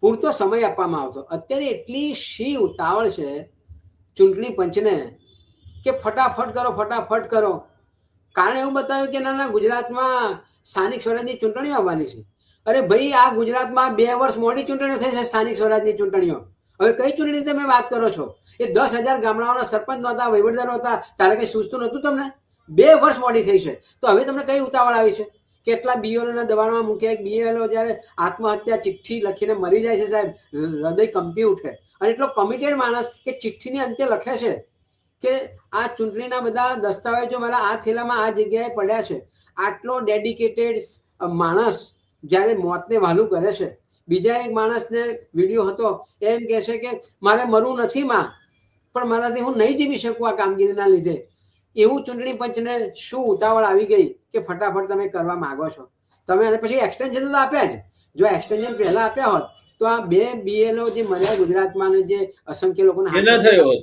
પૂરતો સમય આપવામાં આવતો. અત્યારે એટલી શી ઉતાવળ છે ચૂંટણી પંચને કે ફટાફટ કરો. કારણ એવું બતાવ્યું કે ના ગુજરાતમાં સ્થાનિક સ્વરાજની ચૂંટણીઓ આવવાની છે. અરે ભાઈ, આ ગુજરાતમાં 2 વર્ષ મોડી ચૂંટણીઓ થઈ છે. સ્થાનિક સ્વરાજની ચૂંટણીઓ હવે કઈ ચૂંટણી તમે વાત કરો છો? એ 10,000 ગામડાઓના સરપંચ નહોતા, વહીવટદારો હતા, તારે કઈ સૂચતું નહોતું તમને? 2 વર્ષ મોડી થઈ છે. તો હવે તમને કઈ ઉતાવળ આવી છે? કેટલા બીએલઓના દબાણમાં મૂક્યા. એક બીએલઓ જ્યારે આત્મહત્યા ચિઠ્ઠી લખીને મરી જાય છે સાહેબ, હૃદય કંપી ઉઠે. અને એટલો કમિટેડ માણસ કે ચિઠ્ઠીની અંતે લખે છે કે આ ચૂંટણીના બધા દસ્તાવેજો મારા આ થેલામાં આ જગ્યાએ પડ્યા છે. આટલો ડેડિકેટેડ માણસ જ્યારે મોતને વહાલું કરે છે. બીજા એક માણસને વિડીયો હતો, એમ કહે છે કે મારે મરવું નથી માં, પણ મારાથી હું નહીં જીવી શકું આ કામગીરીના લીધે. એવું ચૂંટણી પંચને શું ઉતાવળ આવી ગઈ કે ફટાફટ તમે કરવા માંગો છો? તમે અને પછી એક્સટેન્શન તો આપ્યા જ. જો એક્સટેન્શન પહેલા આપ્યા હોત તો આ 2 બીએલઓ જે મર્યા ગુજરાતમાં, જે અસંખ્ય લોકોને થયો હોત.